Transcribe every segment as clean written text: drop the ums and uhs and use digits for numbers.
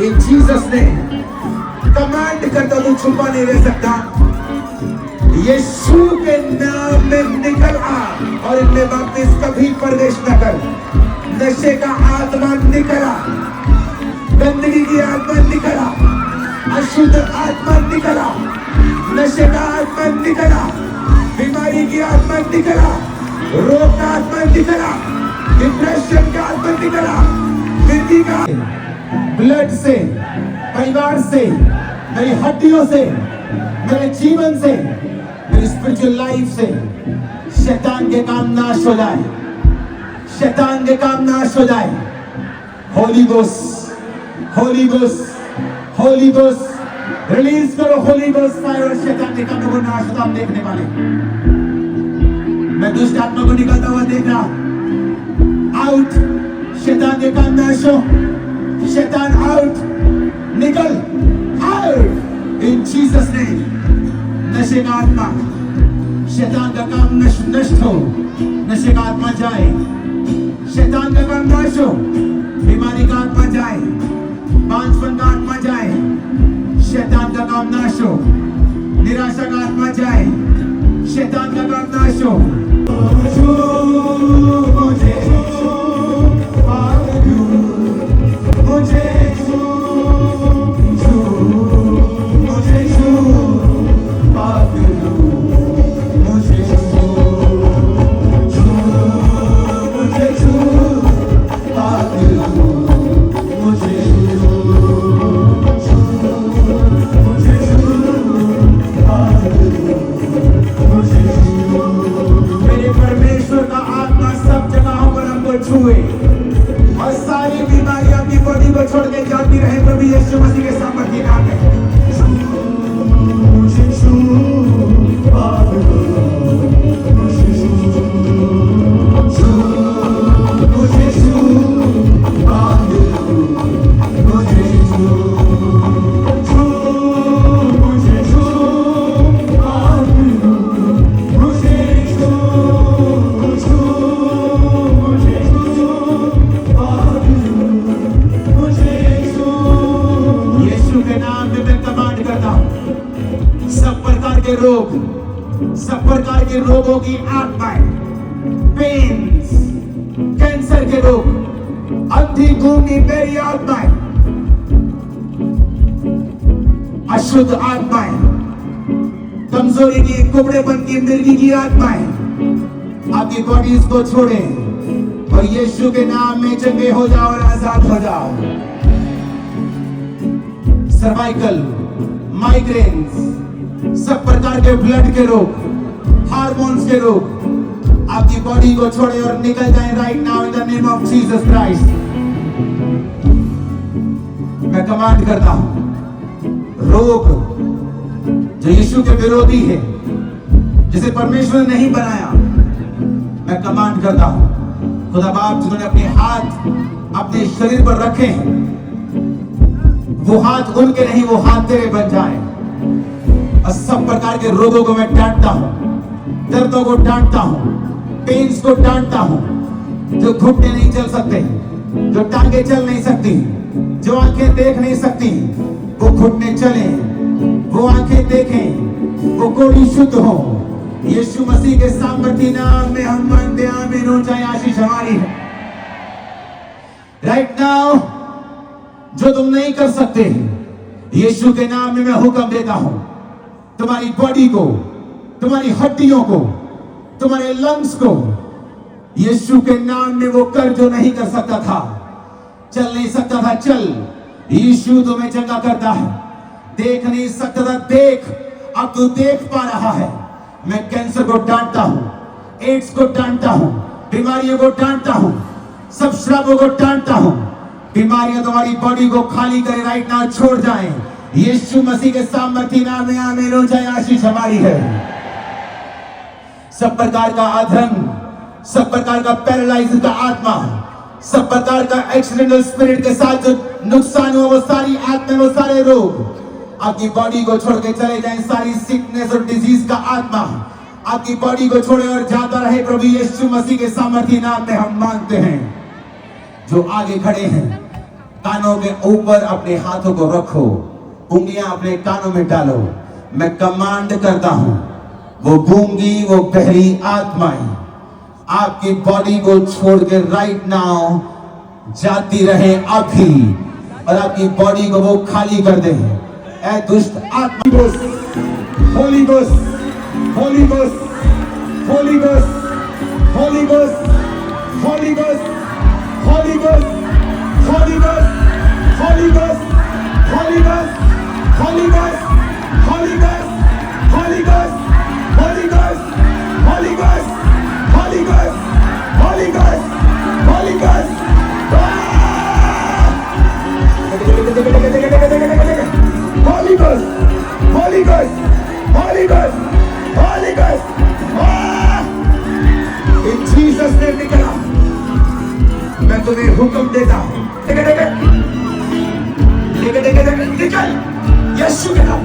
इन Jesus ने command करता तू छुपा नहीं रह सकता। यीशु के नाम में निकल आ और इनमें वापस कभी प्रवेश न कर। नशे का आत्मा निकला, गंदगी की आत्मा निकला, अशुद्ध आत्मा निकला, नशे का आत्मा निकला, बीमारी की आत्मा निकला, रोग का आत्मा निकला, डिप्रेशन का आत्मा निकला, मृत्यु का, ब्लड से, परिवार से, मेरी हड्डियों से, मेरे जीवन से, मेरी स्पिरिचुअल लाइफ से शैतान के काम नाश हो जाए, शैतान के काम नाश हो जाए। Holi ghost, Holi ghost, Holi ghost release करो, होली गोस्ट फायर और शैतान के कामों को नाश होता हम देखने वाले। मैं दुष्ट आत्मा को निकलता हुआ देख रहा। आउट, शैतान के काम नाश हो, शैतान आउट, निकल, आउट इन जीसस नेम। नशे का आत्मा, शैतान का काम नष्ट हो, नशे का आत्मा जाए, शैतान का काम नाश हो, बीमारी का आत्मा जाए, बांझपन का आत्मा जाए, शैतान का काम नाश हो, निराशा का आत्मा जाए, शैतान का काम नाश हो। और सारी बीमारियां अपनी बॉडी को छोड़ के जाती रहे प्रभु यीशु मसीह के सामर्थ्य नाम में। रोग, सब प्रकार के रोगों की आत्माएं, पेन्स, कैंसर के रोग, अंधी गूंगी बेरी आत्माएं, अशुद्ध आत्माएं, कमजोरी की, कुबड़ेपन की, मिर्गी की आत्माएं आपकी बॉडीज को छोड़े और यीशु के नाम में चंगे हो जाओ और आजाद हो जाओ। सर्वाइकल, माइग्रेन्स, सब प्रकार के ब्लड के रोग, हार्मोन्स के रोग आपकी बॉडी को छोड़े और निकल जाए right now in the name of Jesus Christ. मैं कमांड करता हूं, रोग जो यीशु के विरोधी है, जिसे परमेश्वर ने नहीं बनाया, मैं कमांड करता हूं, खुदा बाप जिन्होंने अपने हाथ अपने शरीर पर रखे हैं, वो हाथ उनके नहीं, वो हाथ तेरे बन जाए। और सब प्रकार के रोगों को मैं डांटता हूं, दर्दों को डांटता हूं, पेन्स को डांटता हूं, जो घुटने नहीं चल सकते, जो टांगे चल नहीं सकती, जो आंखें देख नहीं सकती, वो घुटने चले, वो आंखें देखें, वो कोड़ी शुद्ध हो। यीशु मसीह के सामर्थ्य नाम में हम मानते हैं, आमीन। ऊंचाई आशीष हमारी है। राइट नाउ जो तुम नहीं कर सकते, यीशु के नाम में मैं हुक्म देता हूं, तुम्हारी बॉडी को, तुम्हारी हड्डियों को, तुम्हारे लंग्स को यीशु के नाम में वो कर जो नहीं कर सकता था, चल नहीं सकता था, चल। यीशु तुम्हें चंगा करता है। देख नहीं सकता था, देख, अब तू देख पा रहा है। मैं कैंसर को डांटता हूं, एड्स को डांटता हूं, बीमारियों को डांटता हूं, सब श्रापों को डांटता हूं। बीमारियां तुम्हारी बॉडी को खाली करे राइट नाउ, छोड़ जाएं यीशु मसीह के सामर्थ्य नाम में, आमीन। ऊंचाई आशीष हमारी है। सब प्रकार का अधर्म, सब प्रकार का पैरालाइज का आत्मा, सब प्रकार का एक्सीडेंटल स्पिरिट के साथ जो नुकसान हुआ, वो सारी आत्मा, वो सारे रोग आपकी बॉडी को छोड़ के चले जाएं। सारी सिकनेस और डिजीज का आत्मा आपकी बॉडी को छोड़े और जाता रहे प्रभु यीशु मसीह के सामर्थ्य नाम में हम मांगते हैं। जो आगे खड़े हैं कानों के ऊपर अपने हाथों को रखो, उंगलियां अपने कानों में डालो। मैं कमांड करता हूं, वो गूंगी, वो बहरी आत्माएं आपकी बॉडी को छोड़ के राइट नाउ जाती रहे अभी, और आपकी बॉडी को वो खाली कर दे। ऐ दुष्ट आत्मा, Holi ghost, Holi ghost, Holi ghost, Holi ghost, Holi ghost, Holi ghost, Holi ghost, Holi ghost, Holi ghost, Holi ghost, Holi ghost, Holi ghost, Holi ghost, Holi ghost, Holi ghost, Holi ghost, Holi ghost, Holy Ghost, Holy Ghost, Holy Ghost, Holy Ghost, in Jesus name निकला। मैं तुम्हें हुक्म देता हूँ, निकल, यीशु के नाम,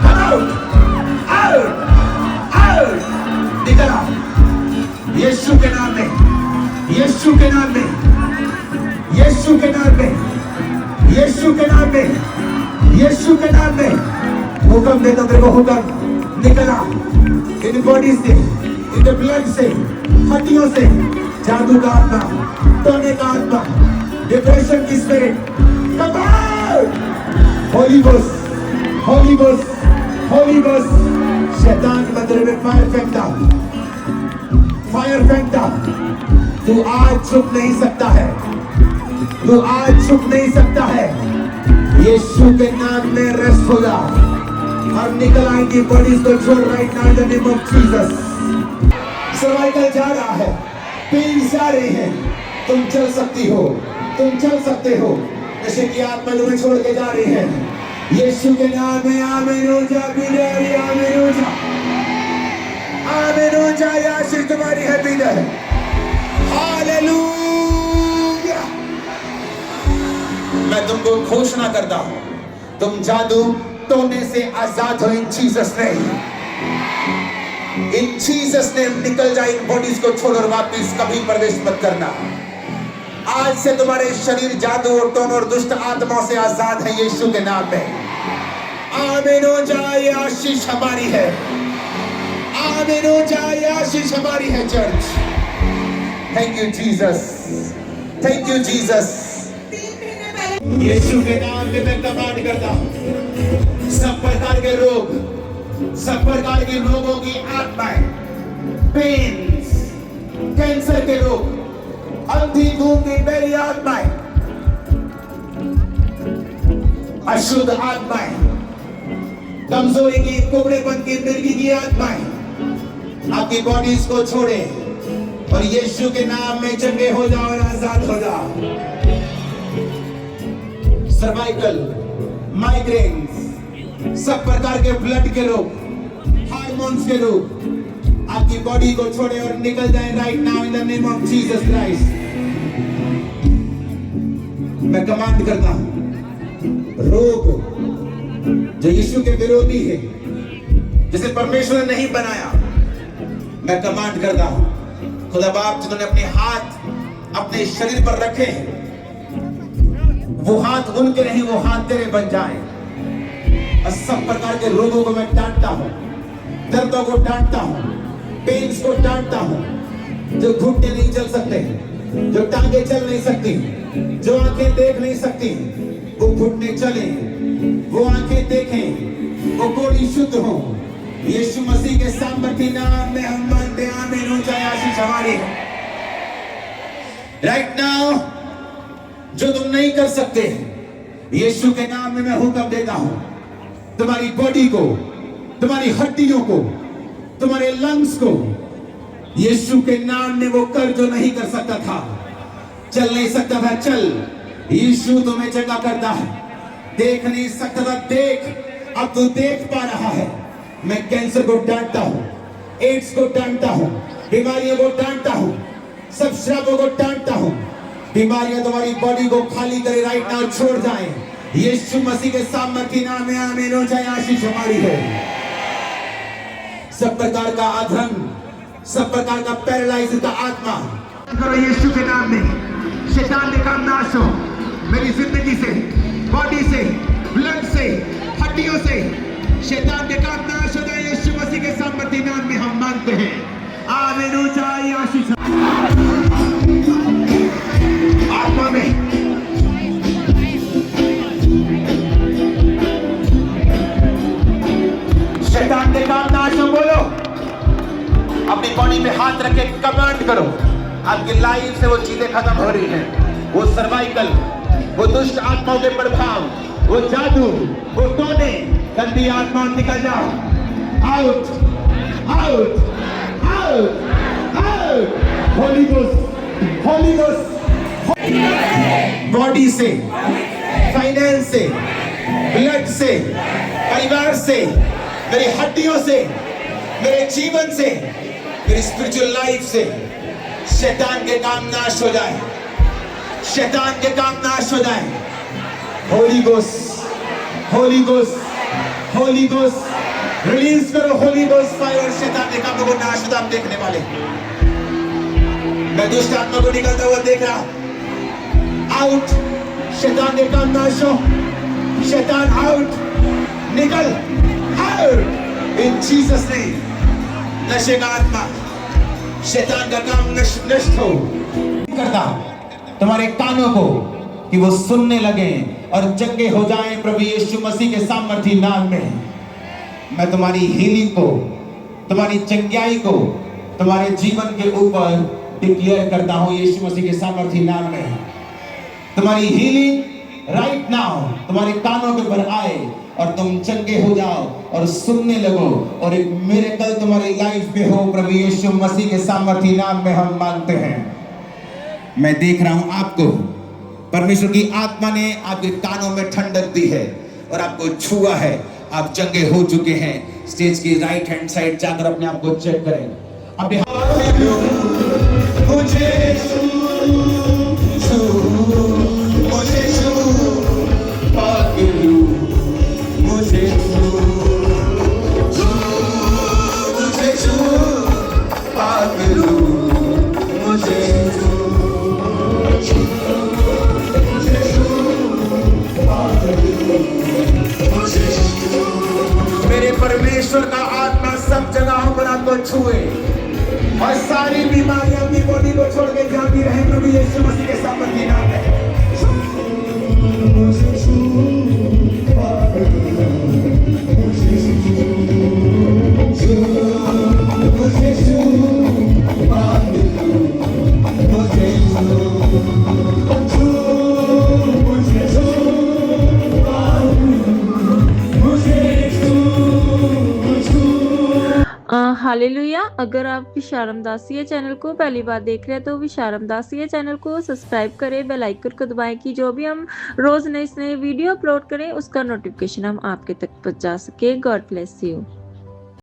come out, out, out, निकला, यीशु के नाम में, यीशु के नाम में, यीशु के नाम में, यीशु के नाम में, यीशु के नाम में हुक्म देता, तेरे को हुक्म, निकला इन बॉडी से, इन ब्लड से, हड्डियों से, जादू का आत्मा, टोने का आत्मा, डिप्रेशन की spirit, come out, Holi ghost, Holi ghost, Holi ghost, शैतान के मंदिर में फायर फेंकता, फायर फेंकता, तू आज छुप नहीं सकता है, तू आज छुप नहीं सकता है। यीशु के नाम में रेस्ट हो जा और निकल आएंगी बॉडीज को छोड़ right now in the name of Jesus. Cervical जा रहा है, पेन जा रहे हैं, तुम चल सकती हो, तुम चल सकते हो, नशे की आत्मा तुम्हें छोड़ के जा रही है, यीशु के नाम में आमीन हो जा, बिदाई आमीन हो जा, आमीन हो जा, आशीष तुम्हारी है बिदाई, हालेलुया। मैं तुमको घोषणा करता हूं, तुम जादू टोने से आजाद हो इन जीसस नेम, इन जीसस नेम। निकल जाए इन बॉडीज को छोड़ और वापस कभी प्रवेश मत करना। आज से तुम्हारे शरीर जादू और टोन और दुष्ट आत्माओं से आजाद है यीशु के नाम में। आमीन हो जाए, आशीष हमारी है, आमीन हो जाए, आशीष हमारी है church. Thank you Jesus, thank you Jesus. यीशु के नाम में मैं कमांड करता हूं, सब प्रकार के रोग, सब प्रकार के रोगों की आत्माएं, पेन्स, कैंसर के रोग, अंधी गूंगी बहरी आत्माएं, अशुद्ध आत्माएं, कमजोरी की, कुबड़ेपन की, मिर्गी की आत्माएं आपकी बॉडीज को छोड़े और यीशु के नाम में चंगे हो जाओ और आजाद हो जाओ। सर्वाइकल, माइग्रेन्स, सब प्रकार के ब्लड के रोग, हार्मोन्स के रोग आपकी बॉडी को छोड़े और निकल जाए right now in the name of Jesus Christ. मैं कमांड करता हूं, रोग जो यीशु के विरोधी है, जिसे परमेश्वर ने नहीं बनाया, मैं कमांड करता हूं, खुदा बाप जिन्होंने अपने हाथ अपने शरीर पर रखे हैं, वो हाथ उनके नहीं, वो हाथ तेरे बन जाए। और सब प्रकार के रोगों को मैं डांटता हूं, दर्दों को डांटता हूं, पेन्स को डांटता हूं, जो घुटने नहीं चल सकते, जो टांगे चल नहीं सकती, जो आंखें देख नहीं सकती, वो घुटने चले, वो आंखें देखें, वो कोड़ी शुद्ध हो। यीशु मसीह के सामर्थी नाम में हम मानते हैं, आमीन हो जाए, आशीष हमारी है। राइट नाउ जो तुम नहीं कर सकते, यीशु के नाम में मैं हुक्म देता हूं, तुम्हारी बॉडी को, तुम्हारी हड्डियों को, तुम्हारे लंग्स को, यीशु के नाम में वो कर जो नहीं कर सकता था, चल नहीं सकता था, चल, यीशु तुम्हें चंगा करता है। देख नहीं सकता था, देख, अब तू देख पा रहा है। मैं कैंसर को डांटता हूं, एड्स को डांटता हूं, बीमारियों को डांटता हूं, सब श्रापों को डांटता हूं। बीमारियां तुम्हारी बॉडी को खाली करे राइट नाउ, छोड़ जाएं। यीशु मसीह के सामर्थी नाम में आमीन हो जाए, आशीष हमारी है। सब प्रकार का अधर्म, सब प्रकार का पैरालाइज का आत्मा करो यीशु के नाम में, शैतान ने काम नाश हो, मेरी खत्म हो रही हैं। वो सर्वाइकल, वो दुष्ट आत्माओं के प्रभाव, वो जादू, वो टोने, गंदी आत्मा निकल जाओ। Out, out, out, out. Holi ghost, Holi ghost. Body से, फाइनेंस से, ब्लड से, परिवार से, मेरी हड्डियों से, मेरे जीवन से, मेरी स्पिरिचुअल लाइफ से शैतान के काम नाश हो जाए, शैतान के काम नाश हो जाए। Holi ghost, Holi ghost, Holi ghost release करो, होली गोस्ट फायर। शैतान के कामों को नाश होता हम देखने वाले। मैं दुष्ट आत्मा को निकलता हुआ देख रहा हूं। आउट, शैतान के काम नाश हो, शैतान आउट, निकल, आउट इन जीसस नेम। नशे का आत्मा, शैतान का काम नष्ट हो। करता तुम्हारे कानों को कि वो सुनने लगे और चंगे हो जाएं प्रभु यीशु मसीह के सामर्थी नाम में। मैं तुम्हारी हीलिंग को, तुम्हारी चंगाई को तुम्हारे जीवन के ऊपर डिक्लेयर करता हूं यीशु मसीह के सामर्थी नाम में। तुम्हारी हीलिंग राइट नाउ तुम्हारे कानों के ऊपर आए और तुम चंगे हो जाओ और सुनने लगो और एक मिरेकल तुम्हारी लाइफ में हो प्रभु यीशु मसीह के सामर्थी नाम में हम मांगते हैं। मैं देख रहा हूं आपको, परमेश्वर की आत्मा ने आपके कानों में ठंडक दी है और आपको छुआ है। आप चंगे हो चुके हैं। स्टेज की राइट हैंड साइड जाकर अपने आप को चेक करें। अपने मुझे मेरे परमेश्वर का आत्मा सब जगहों पर आपको छुए और सारी बीमारियां अपनी बॉडी को छोड़ के जाती रहे प्रभु यीशु मसीह के सामर्थी नाम में। हालेलुया। अगर आप विशारम दासिया चैनल को पहली बार देख रहे हैं तो विशारम दासिया चैनल को सब्सक्राइब करें, बेल आइकन को दबाएं कि जो भी हम रोज नए वीडियो अपलोड करें उसका नोटिफिकेशन हम आपके तक पहुंचा सके। God bless you.